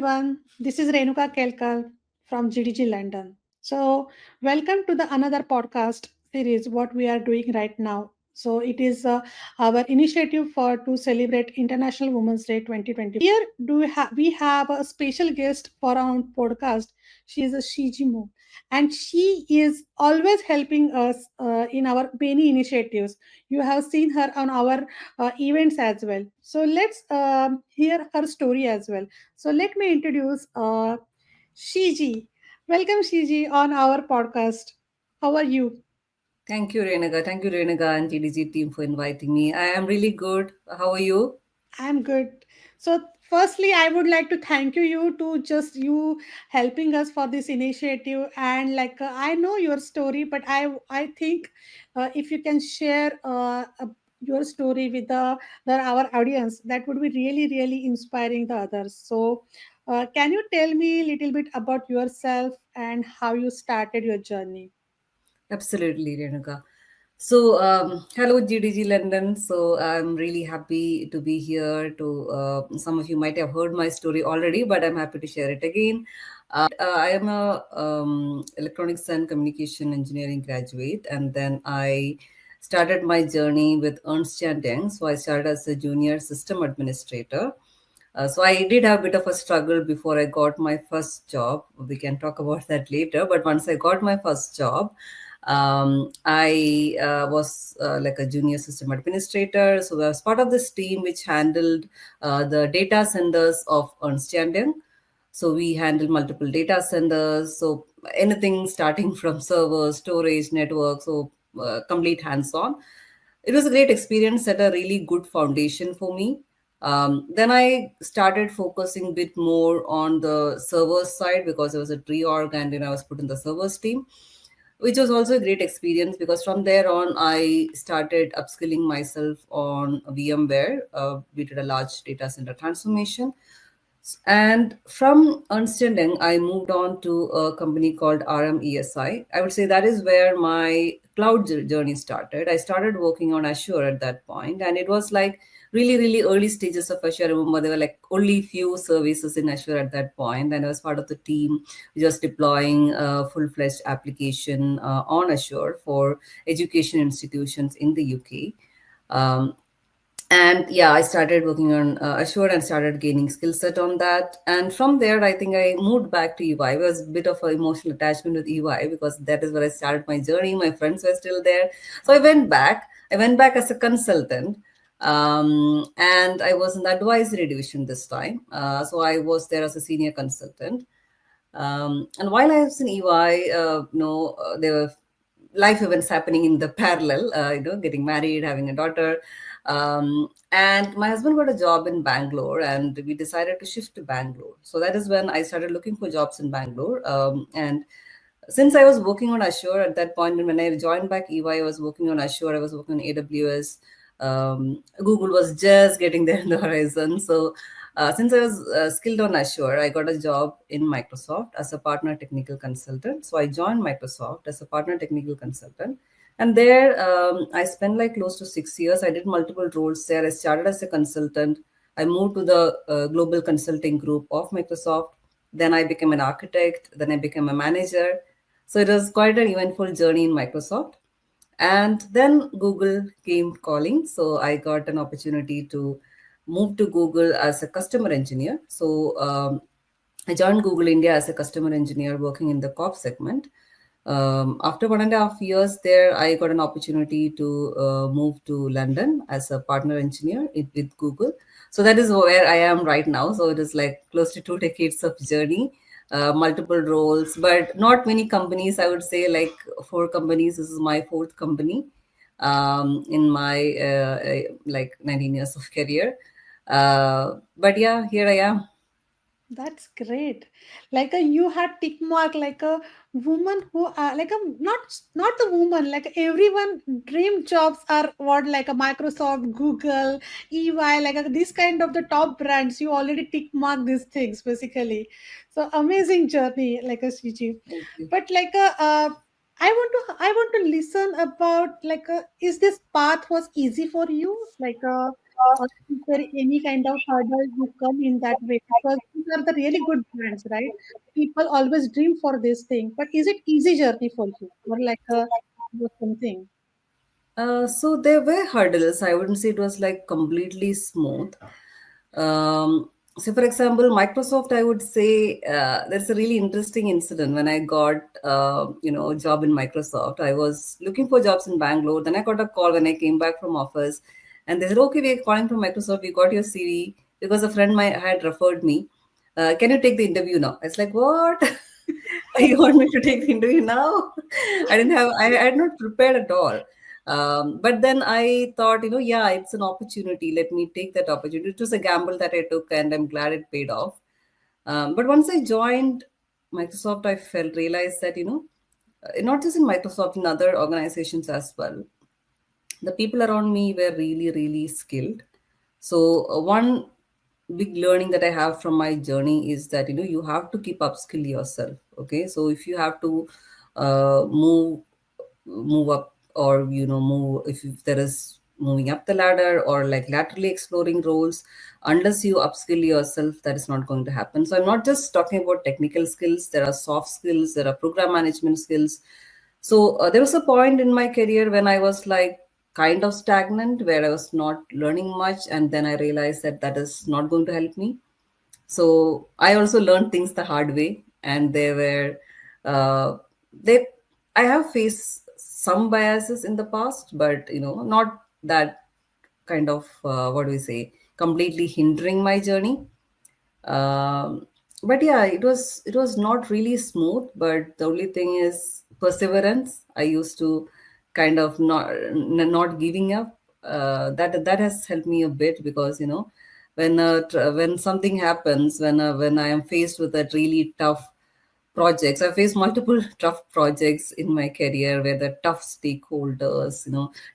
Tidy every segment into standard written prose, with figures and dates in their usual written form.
everyone. This is Renuka Kelkar from GDG London. So, welcome to the another podcast series. What we are doing right now. So, it is our initiative for to celebrate International Women's Day 2020. Here, we have a special guest for our podcast. She is a Shijimol, and she is always helping us in our many initiatives. You have seen her on our events as well. So let's hear her story as well. So let me introduce Shiji. Welcome, Shiji, on our podcast. How are you? Thank you, Renaga. Thank you, Renaga and GDG team for inviting me. I am really good. How are you? I'm good. So, firstly, I would like to thank you to just you helping us for this initiative. And I know your story, but I think if you can share your story with our audience, that would be really inspiring the others. So, can you tell me a little bit about yourself and how you started your journey? Absolutely, Renaga. So, hello, GDG London. So, I'm really happy to be here. Some of you might have heard my story already, but I'm happy to share it again. I am a electronics and communication engineering graduate, and then I started my journey with Ernst and Young. So, I started as a junior system administrator. So I did have a bit of a struggle before I got my first job. We can talk about that later. But once I got my first job, I was like a junior system administrator. So I was part of this team which handled the data centers of Ernst Young. So we handle multiple data centers. So anything starting from servers, storage, network. So complete hands-on. It was a great experience, set a really good foundation for me. Then I started focusing a bit more on the servers side because there was a reorg and I was put in the servers team, which was also a great experience because from there on I started upskilling myself on VMware. We did a large data center transformation. And from Ernst Young, I moved on to a company called RMESI. I would say that is where my cloud journey started. I started working on Azure at that point, and it was like really early stages of Azure. I remember there were like only few services in Azure at that point, and I was part of the team just deploying a full-fledged application on Azure for education institutions in the UK. Um, and yeah, I started working on Azure and started gaining skill set on that. And from there, I think I moved back to EY. It was a bit of an emotional attachment with EY because that is where I started my journey. My friends were still there, so I went back. I went back as a consultant, and I was in the advisory division this time. So I was there as a senior consultant. And while I was in EY, there were life events happening in the parallel, getting married, having a daughter. And my husband got a job in Bangalore and we decided to shift to Bangalore. So that is when I started looking for jobs in Bangalore. And since I was working on Azure at that point, and when I joined back EY, I was working on Azure, I was working on AWS. Google was just getting there in the horizon. So since I was skilled on Azure, I got a job in Microsoft as a partner technical consultant. So I joined Microsoft as a partner technical consultant. And there, I spent like close to 6 years. I did multiple roles there. I started as a consultant. I moved to the global consulting group of Microsoft. Then I became an architect. Then I became a manager. So it was quite an eventful journey in Microsoft. And then Google came calling. So I got an opportunity to move to Google as a customer engineer. So I joined Google India as a customer engineer working in the corp segment. After 1.5 years there, I got an opportunity to move to London as a partner engineer with Google. So that is where I am right now. So it is like close to 2 decades of journey, multiple roles, but not many companies. I would say like 4 companies. This is my fourth company in my like 19 years of career. But yeah, here I am. That's great. You had tick mark like a woman who like a not the woman like everyone dream jobs are what like a Microsoft, Google, EY this kind of the top brands. You already tick mark these things basically. So amazing journey like a CG. Thank you. But I want to listen about is this path was easy for you or is there any kind of hurdle you come in that way? Because these are the really good brands, right? People always dream for this thing, but is it easy journey for you or like a something? So there were hurdles. I wouldn't say it was like completely smooth. So, for example, Microsoft, I would say there's a really interesting incident when I got, a job in Microsoft. I was looking for jobs in Bangalore. Then I got a call when I came back from office, and they said, "Okay, we're calling from Microsoft. We got your CV because a friend my had referred me. Can you take the interview now?" I was like, "What?" You want me to take the interview now? I had not prepared at all. But then I thought, yeah, it's an opportunity. Let me take that opportunity. It was a gamble that I took, and I'm glad it paid off. But once I joined Microsoft, I realized that, not just in Microsoft, in other organizations as well, the people around me were really, really skilled. So one big learning that I have from my journey is that you have to keep upskill yourself. Okay, so if you have to move up, or move, if there is moving up the ladder or like laterally exploring roles, unless you upskill yourself, that is not going to happen. So I'm not just talking about technical skills. There are soft skills, there are program management skills. So there was a point in my career when I was like kind of stagnant, where I was not learning much, and then I realized that that is not going to help me. So I also learned things the hard way, and they were they. I have faced some biases in the past, but not that kind of what do we say, completely hindering my journey. um, but yeah, it was not really smooth, but the only thing is perseverance. I used to kind of not giving up. That has helped me a bit, because when something happens, when I am faced with a really tough projects. I faced multiple tough projects in my career, where the tough stakeholders,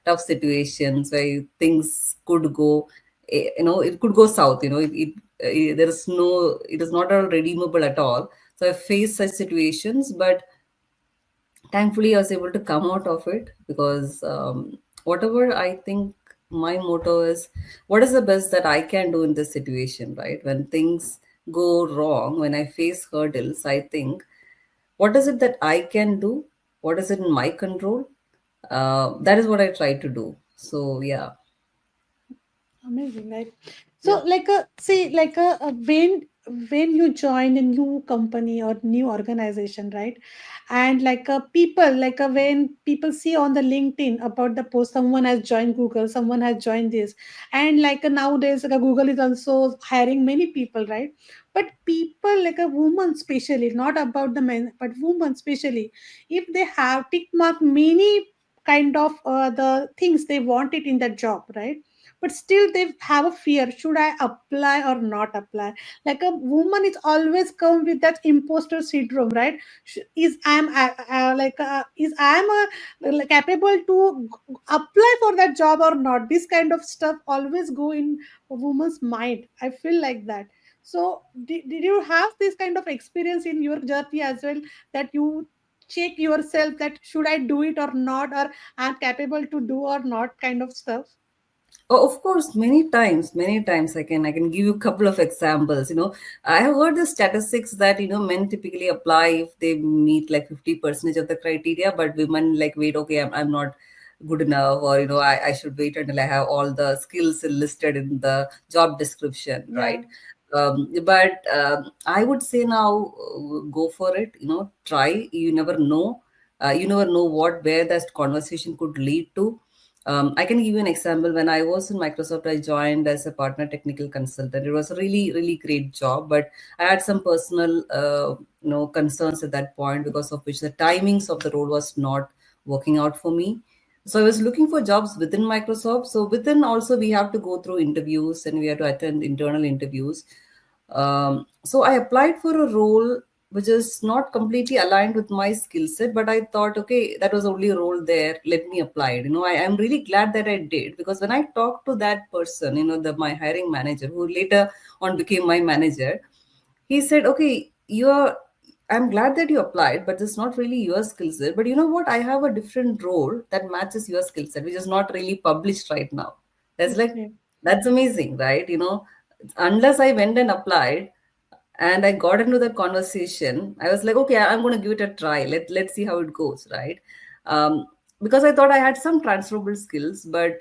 tough situations where things could go, it could go south. There is no, it is not a redeemable at all. So I faced such situations, but thankfully I was able to come out of it, because whatever I think, my motto is, what is the best that I can do in this situation, right? When things go wrong, when I face hurdles, I think, what is it that I can do? What is it in my control? That is what I try to do. So yeah. Amazing, right? So, Yeah. like a see, like a when you join a new company or new organization, right? And like a people, like a when people see on the LinkedIn about the post, someone has joined Google, someone has joined this, and like nowadays, like Google is also hiring many people, right? But people like a woman, especially, not about the men, but women, especially, if they have tick mark many kind of the things they want it in that job, right? But still they have a fear, should I apply or not apply? Like a woman is always come with that imposter syndrome, right? Is I'm is I'm capable to apply for that job or not? This kind of stuff always go in a woman's mind, I feel like that. So did you have this kind of experience in your journey as well, that you check yourself that should I do it or not, or I'm capable to do or not kind of stuff? Oh, of course, many times I can give you a couple of examples. I have heard the statistics that men typically apply if they meet like 50% of the criteria, but women like wait, okay, I'm not good enough, or I should wait until I have all the skills listed in the job description, Yeah. right? But I would say now, go for it. Try. You never know where that conversation could lead to. I can give you an example. When I was in Microsoft, I joined as a partner technical consultant. It was a really, really great job, but I had some personal, concerns at that point, because of which the timings of the role was not working out for me. So I was looking for jobs within Microsoft. So within also we have to go through interviews, and we have to attend internal interviews. So I applied for a role which is not completely aligned with my skill set, but I thought, okay, that was the only role there. Let me apply it. I am really glad that I did, because when I talked to that person, my hiring manager, who later on became my manager, he said, okay, I'm glad that you applied, but it's not really your skill set. But you know what? I have a different role that matches your skill set, which is not really published right now. That's like, Okay. That's amazing, right? Unless I went and applied and I got into the conversation, I was like, okay, I'm going to give it a try. Let's see how it goes, right? Um, because I thought I had some transferable skills, but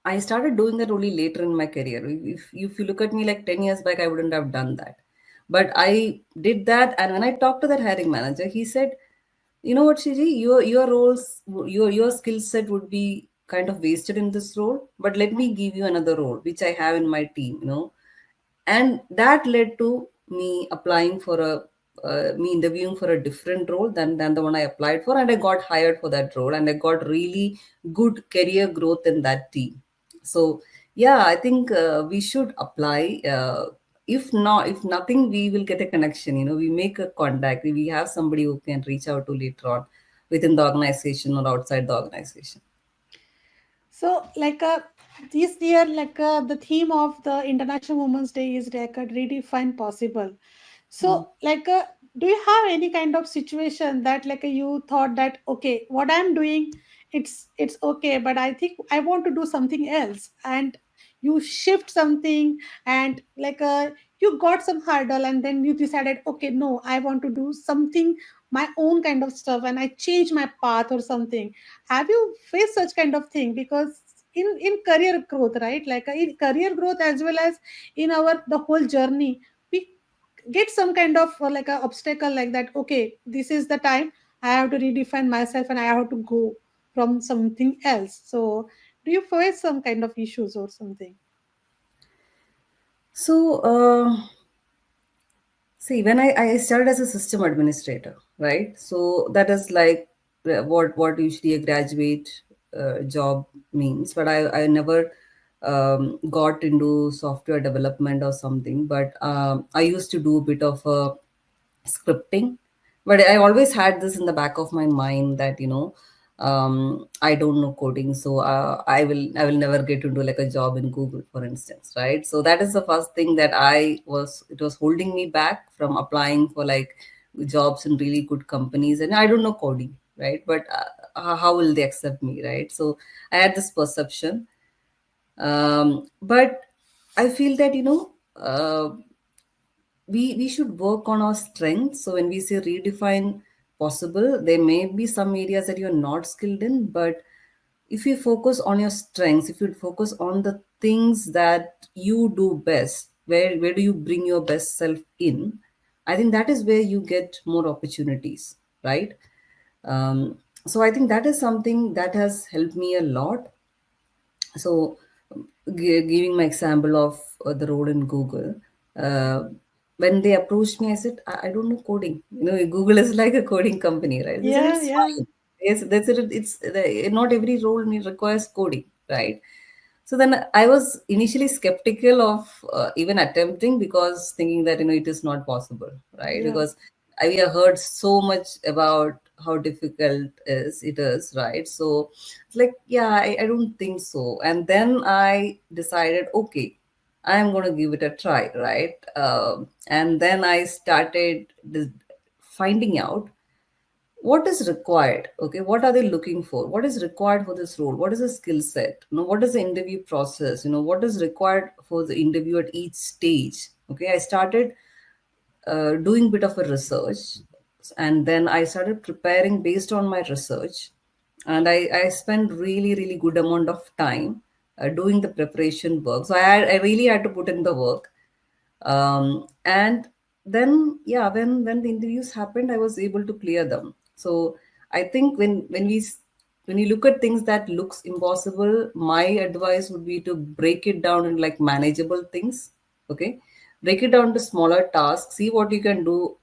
I started doing that only later in my career. If you look at me like 10 years back, I wouldn't have done that. But I did that. And when I talked to that hiring manager, he said, you know what, Shiji, your roles, your skill set would be kind of wasted in this role. But let me give you another role, which I have in my team. And that led to me interviewing for a different role than the one I applied for, and I got hired for that role, and I got really good career growth in that team. So yeah, I think we should apply. If nothing, we will get a connection. We make a contact. We have somebody who can reach out to later on within the organization or outside the organization. So, this year, the theme of the International Women's Day is like a redefine possible. So, do you have any kind of situation that you thought that okay, what I'm doing, it's okay, but I think I want to do something else, and you shift something, and you got some hurdle, and then you decided, okay, no, I want to do something my own kind of stuff, and I change my path or something. Have you faced such kind of thing? Because in career growth, right, in career growth as well as in our the whole journey, we get some kind of like a obstacle like that. Okay, this is the time I have to redefine myself and I have to go from something else. So do you face some kind of issues or something? So, see, when I started as a system administrator, right? So that is like what usually a graduate job means. But I never got into software development or something. But I used to do a bit of scripting, but I always had this in the back of my mind that I don't know coding, so I will never get into like a job in Google, for instance, right? So that is the first thing that it was holding me back from applying for like jobs in really good companies, and I don't know coding, right? But how will they accept me, right? So I had this perception, but I feel that we should work on our strengths. So when we say redefine possible, there may be some areas that you're not skilled in, but if you focus on your strengths, if you focus on the things that you do best, where do you bring your best self in, I think that is where you get more opportunities, right? So I think that is something that has helped me a lot. So giving my example of the role in Google, uh, when they approached me, I said, I don't know coding. Google is like a coding company, right? They said Yeah, it's yeah. fine. Yes, that's it. Not every role requires coding, right? So then I was initially skeptical of even attempting, because thinking that it is not possible, right? Yeah. Because I have heard so much about how difficult it is, right? So it's like, yeah, I don't think so. And then I decided, okay, I'm going to give it a try, right? And then I started finding out what is required. Okay, what are they looking for? What is required for this role? What is the skill set? What is the interview process? What is required for the interview at each stage? Okay, I started doing bit of a research, and then I started preparing based on my research, and I spent really really good amount of time doing the preparation work. So I really had to put in the work, and then yeah, when the interviews happened, I was able to clear them. So I think when you look at things that looks impossible, my advice would be to break it down in like manageable things. Okay, break it down to smaller tasks, see what you can do.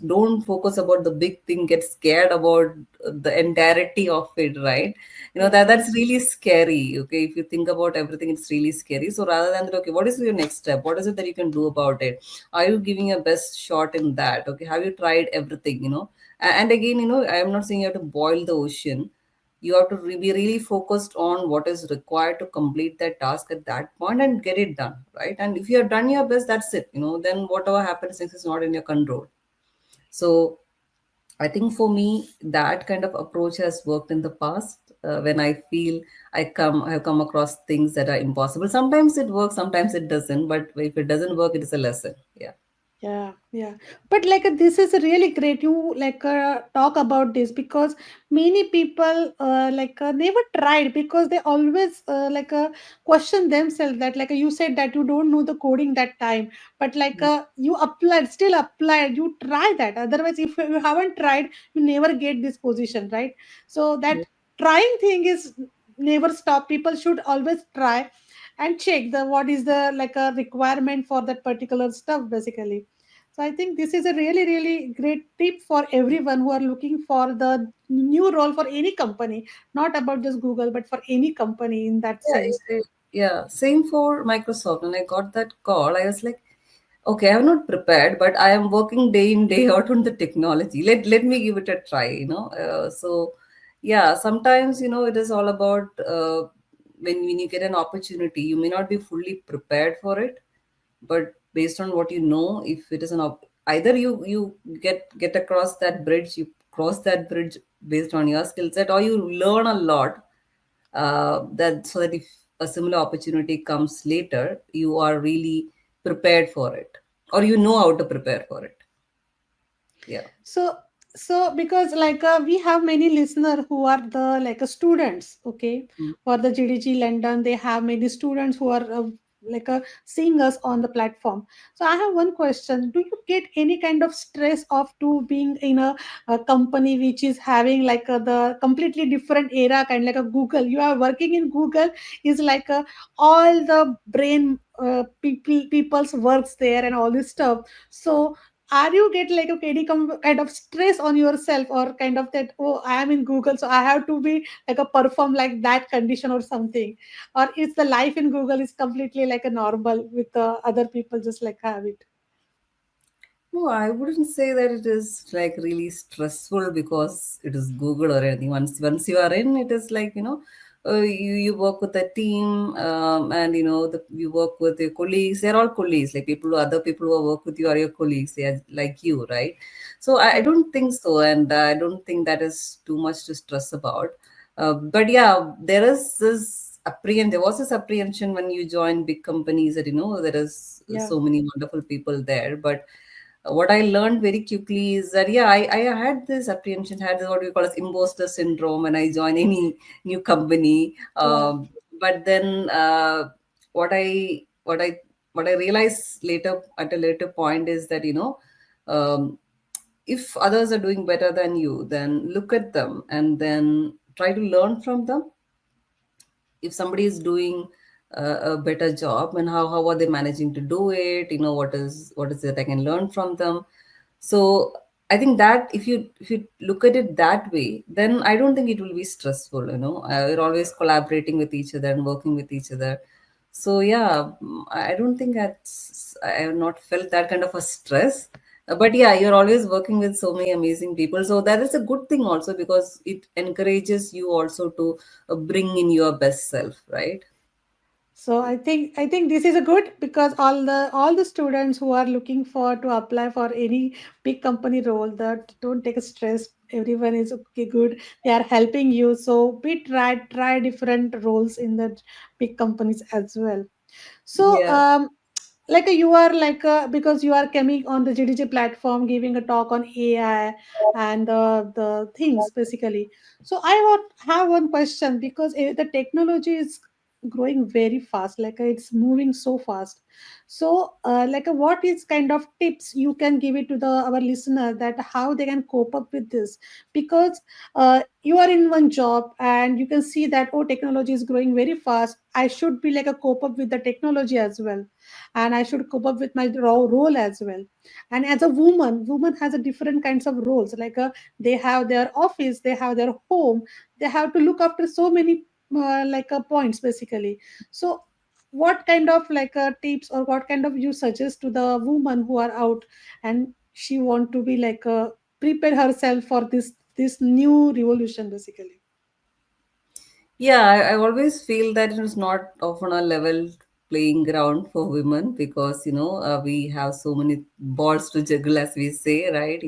Don't focus about the big thing, get scared about the entirety of it, right? Yeah. That's really scary. Okay, if you think about everything, it's really scary. So rather than that, okay, what is your next step? What is it that you can do about it? Are you giving your best shot in that? Okay, have you tried everything? And again, I am not saying you have to boil the ocean. You have to be really focused on what is required to complete that task at that point and get it done, right? And if you have done your best, that's it. Then whatever happens next is not in your control. So I think for me, that kind of approach has worked in the past. when I feel I have come across things that are impossible. Sometimes it works, sometimes it doesn't. But if it doesn't work, it is a lesson. Yeah. Yeah, yeah. But like this is really great. You talk about this because many people never tried because they always question themselves that you said that you don't know the coding that time, but you applied, still applied. You try that. Otherwise, if you haven't tried, you never get this position, right? So Yeah. that trying thing is never stop. People should always try and check the what is the a requirement for that particular stuff basically. So I think this is a really, really great tip for everyone who are looking for the new role for any company, not about just Google, but for any company in that Yeah, sense. yeah. Same for Microsoft. When I got that call, I was like, okay, I'm not prepared, but I am working day in, day out on the technology. Let me give it a try, So, yeah, sometimes, it is all about when you get an opportunity, you may not be fully prepared for it, but based on what you know, if it is either you get across that bridge, you cross that bridge based on your skill set, or you learn a lot that so that if a similar opportunity comes later, you are really prepared for it, or you know how to prepare for it. Yeah. So because we have many listeners who are the students, okay, Mm. for the GDG London, they have many students who are seeing us on the platform. So I have one question: do you get any kind of stress of to being in a company which is having the completely different era, kind like a Google? You are working in Google is all the brain people's works there and all this stuff. So are you get okay, any kind of stress on yourself or kind of that, oh, I am in Google, so I have to be a perform like that condition or something, or is the life in Google is completely like a normal with other people just like have it? No, I wouldn't say that it is like really stressful because it is Google or anything. Once you are in, it is like you work with a team, and you work with your colleagues. They're all colleagues, like other people who work with you are your colleagues. They are like you, right? So I Yeah. don't think so, and I don't think that is too much to stress about. But yeah, there was this apprehension when you join big companies that there is Yeah. so many wonderful people there, but what I learned very quickly is that yeah, I had this apprehension, had what we call as imposter syndrome when I join any new company. Yeah. But then what I what I what I realized later at a later point is that um, if others are doing better than you, then look at them and then try to learn from them. If somebody is doing a better job, and how are they managing to do it, what is it I can learn from them. So I think that if you look at it that way, then I don't think it will be stressful. We're always collaborating with each other and working with each other. So yeah, I don't think I have not felt that kind of a stress. But yeah, you're always working with so many amazing people, so that is a good thing also, because it encourages you also to bring in your best self, right? So I think this is a good because all the students who are looking for to apply for any big company role, that don't take a stress. Everyone is okay, good. They are helping you. So we try different roles in the big companies as well. So Yeah. you are because you are coming on the GDG platform giving a talk on AI and the things basically. So I want have one question because the technology is growing very fast, it's moving so fast. So what is kind of tips you can give it to the our listener that how they can cope up with this? Because you are in one job and you can see that, oh, technology is growing very fast, I should be like a cope up with the technology as well, and I should cope up with my role as well. And as a woman has a different kinds of roles, they have their office, they have their home, they have to look after so many points basically. So what kind of tips or what kind of you suggest to the woman who are out and she want to be prepare herself for this new revolution basically? Yeah, I always feel that it is not often a level playing ground for women, because we have so many balls to juggle, as we say, right?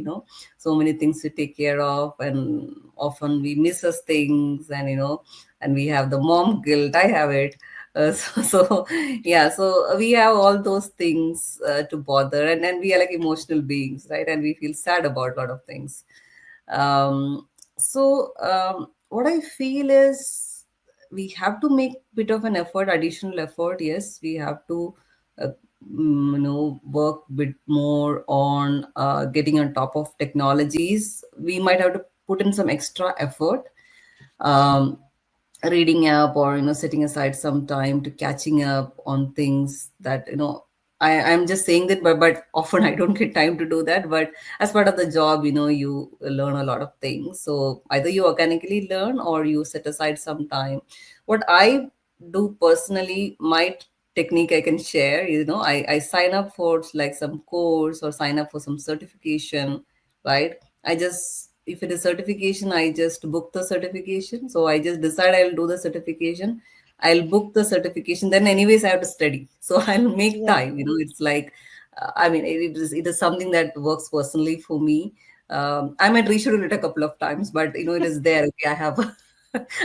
So many things to take care of, and often we miss us things, and and we have the mom guilt. I have it. So yeah, so we have all those things to bother, and we are like emotional beings, right? And we feel sad about a lot of things. What I feel is we have to make bit of an effort, additional effort. Yes, we have to uh, work bit more on getting on top of technologies. We might have to put in some extra effort, um, reading up, or setting aside some time to catching up on things that I'm just saying that, but often I don't get time to do that. But as part of the job, you learn a lot of things. So either you organically learn or you set aside some time. What I do personally, my technique I can share, I sign up for like some course or sign up for some certification, right? I just, if it is certification, I just book the certification. So I just decide I'll do the certification. I'll book the certification. Then, anyways, I have to study. So I'll make Yeah, time. It's like, I mean, it is something that works personally for me. I might reschedule it a couple of times, but it is there. Okay, I have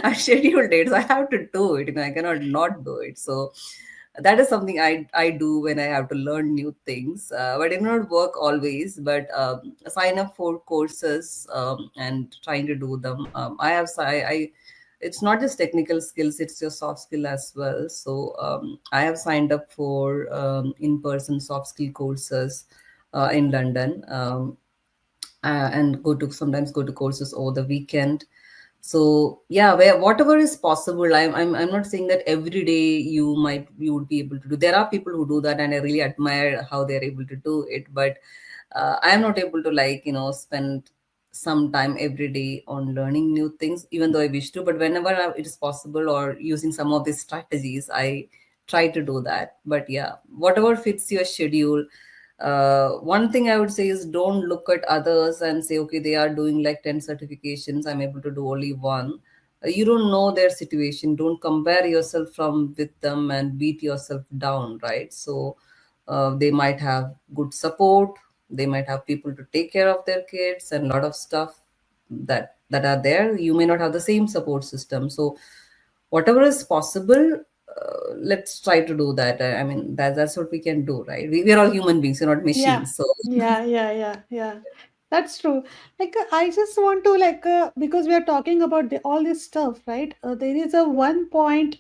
I scheduled dates. I have to do it. I cannot not do it. So that is something I do when I have to learn new things. But it may not work always. But sign up for courses and trying to do them. I it's not just technical skills; it's your soft skill as well. So I have signed up for in-person soft skill courses in London. And go to courses over the weekend. So yeah, where whatever is possible. I'm not saying that every day you would be able to do. There are people who do that, and I really admire how they're able to do it. But I am not able to, like, spend some time every day on learning new things, even though I wish to. But whenever it is possible, or using some of these strategies, I try to do that. But yeah, whatever fits your schedule. One thing I would say is, don't look at others and say, okay, they are doing like 10 certifications, I'm able to do only one. You don't know their situation. Don't compare yourself from with them and beat yourself down, right? So they might have good support, they might have people to take care of their kids, and a lot of stuff that are there. You may not have the same support system. So whatever is possible, let's try to do that. I mean, that's what we can do, right? We're all human beings, we're not yeah, machines. So yeah. That's true. Like, I just want to, like, because we are talking about all this stuff, right? There is a one point,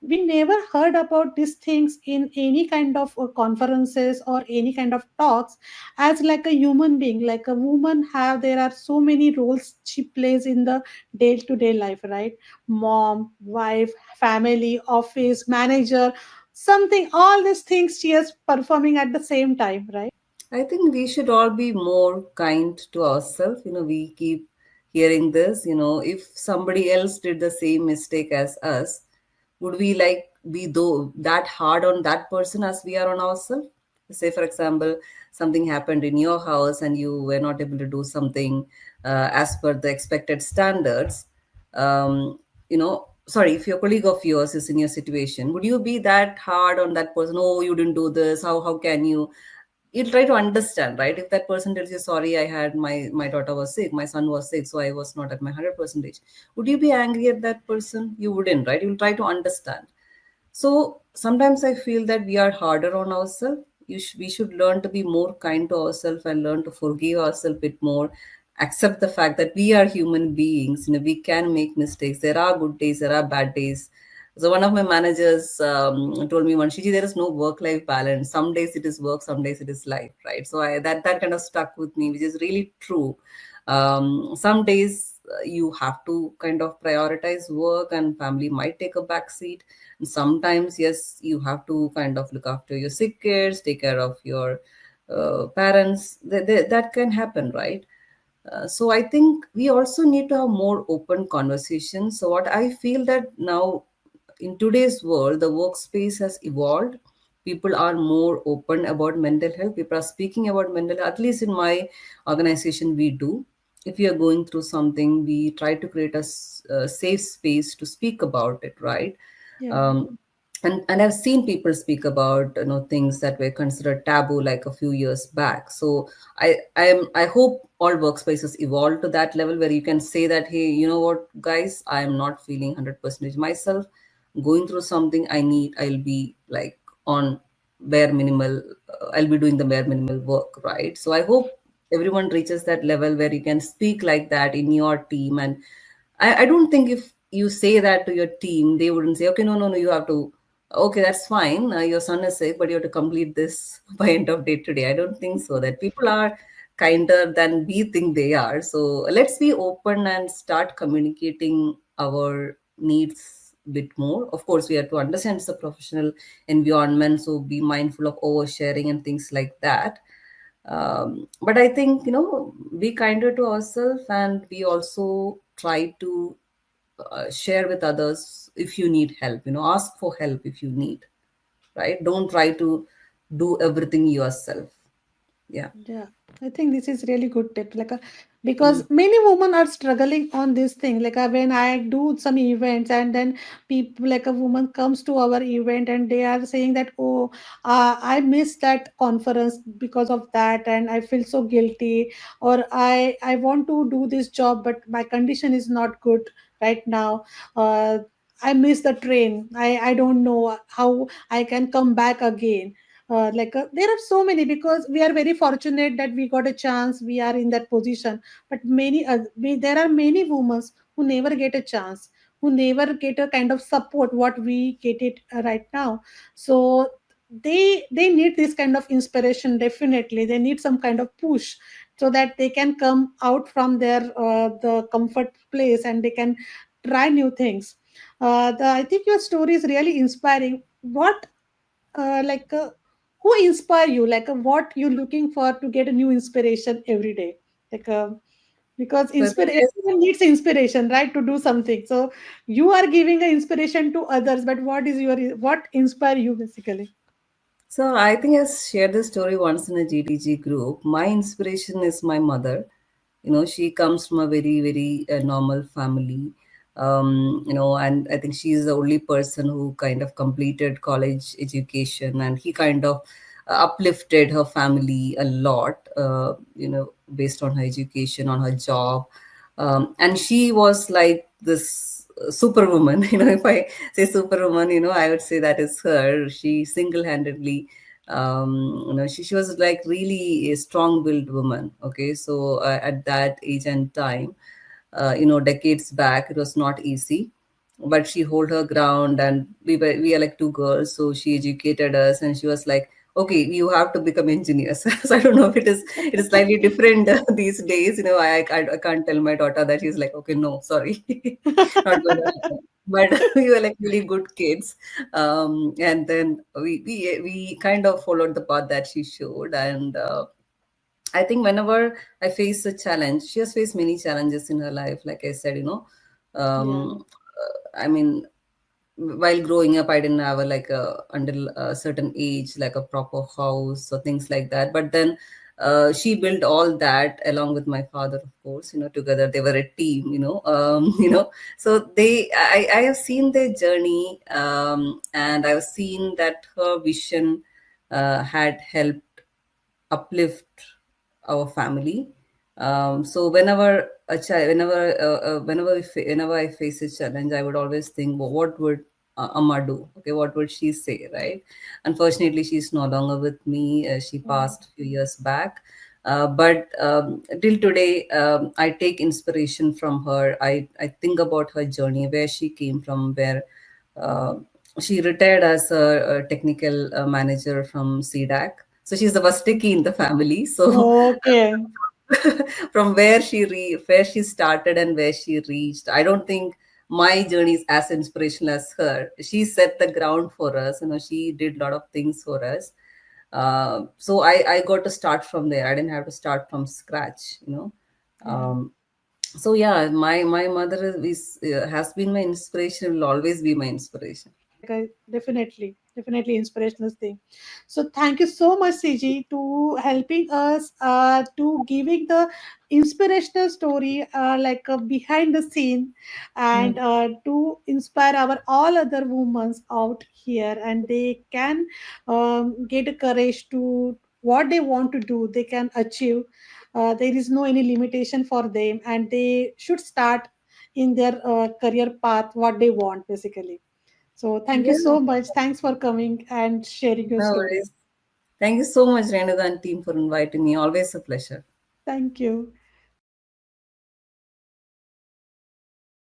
we never heard about these things in any kind of conferences or any kind of talks. As like a human being, like a woman have, there are so many roles she plays in the day to day life, right? Mom, wife, family, office manager, something, all these things she is performing at the same time, right? I think we should all be more kind to ourselves. We keep hearing this. If somebody else did the same mistake as us, would we like be though that hard on that person as we are on ourselves? Say, for example, something happened in your house and you were not able to do something as per the expected standards. Sorry, if your colleague of yours is in your situation, would you be that hard on that person? Oh, you didn't do this. How can you? You'll try to understand, right? If that person tells you, sorry, I had my daughter was sick, my son was sick, so I was not at my 100%, would you be angry at that person? You wouldn't, right? You'll try to understand. So sometimes I feel that we are harder on ourselves. We should learn to be more kind to ourselves and learn to forgive ourselves a bit more. Accept the fact that we are human beings. We can make mistakes. There are good days, there are bad days. So one of my managers told me once, Shiji, there is no work-life balance. Some days it is work, some days it is life, right? So that kind of stuck with me, which is really true. Some days you have to kind of prioritize work, and family might take a back seat. And sometimes, yes, you have to kind of look after your sick kids, take care of your parents. That can happen, right? So I think we also need to have more open conversations. So what I feel that now, in today's world, the workspace has evolved. People are more open about mental health. People are speaking about mental health. At least in my organization, we do. If we are going through something, we try to create a safe space to speak about it, right? Yeah. Um, and I've seen people speak about, things that were considered taboo like a few years back. So I hope all workspaces evolve to that level where you can say that, hey, you know what, guys, I am not feeling 100% myself, going through something, I'll be like on bare minimal, I'll be doing the bare minimal work, right? So I hope everyone reaches that level where you can speak like that in your team. And I don't think if you say that to your team, they wouldn't say, okay, no, no, no, you have to, okay, that's fine. Your son is sick, but you have to complete this by end of day today. I don't think so. That people are kinder than we think they are. So let's be open and start communicating our needs a bit more. Of course, we have to understand it's a professional environment, so be mindful of oversharing and things like that. But I think, be kinder to ourselves, and we also try to share with others if you need help. Ask for help if you need, right? Don't try to do everything yourself. Yeah. Yeah, I think this is really good tip. Mm. Because many women are struggling on this thing. When I do some events, and then people, like a woman comes to our event, and they are saying that, oh, I missed that conference because of that, and I feel so guilty. Or I want to do this job, but my condition is not good right now. Uh, I miss the train. I don't know how I can come back again. There are so many, because we are very fortunate that we got a chance, we are in that position. But there are many women who never get a chance, who never get a kind of support what we get it right now. So they need this kind of inspiration. Definitely they need some kind of push, so that they can come out from their the comfort place, and they can try new things. I think your story is really inspiring. What uh, like uh, who inspire you, what you looking for to get a new inspiration every day? like uh, because So I think, yes. everyone needs inspiration, right, to do something. So you are giving a inspiration to others, but what inspire you basically? So I think I shared this story once in a GDG group. My inspiration is my mother. She comes from a very, very normal family. And I think she's the only person who kind of completed college education, and he kind of uplifted her family a lot, based on her education, on her job. And she was like this superwoman. If I say superwoman, I would say that is her. She single-handedly, she was like really a strong-willed woman. Okay, so at that age and time, decades back, it was not easy, but she hold her ground, and we are like two girls, so she educated us, and she was like, okay, you have to become engineers. So I don't know if it is slightly different these days. I can't tell my daughter that. She's like, okay, no, sorry, not going to happen. But we were like really good kids. And then we kind of followed the path that she showed. And I think whenever I face a challenge, she has faced many challenges in her life. Like I said, Yeah. I mean, while growing up, I didn't have until a certain age, like a proper house or things like that. But then she built all that along with my father, of course. Together they were a team. So I have seen their journey, and I've seen that her vision had helped uplift our family. So whenever I face a challenge, I would always think, well, what would Amma do? Okay, what would she say, right? Unfortunately, she's no longer with me. She Oh, passed a few years back. But till today, I take inspiration from her. I think about her journey, where she came from, where uh, she retired as a technical manager from CDAC. So she's the first techie in the family. So okay. from where she started and where she reached, I don't think my journey is as inspirational as her. She set the ground for us. She did a lot of things for us. So I got to start from there. I didn't have to start from scratch. Yeah. Um, so yeah, my mother has been my inspiration. Will always be my inspiration. Definitely inspirational thing. So thank you so much, CG, to helping us to giving the inspirational story behind the scene, Mm. and to inspire our all other women out here, and they can get a courage to what they want to do they can achieve. There is no any limitation for them, and they should start in their career path what they want basically. So thank you Yeah, so much. Thanks for coming and sharing your no story. worries. Thank you so much, Renuga and team, for inviting me. Always a pleasure. Thank you.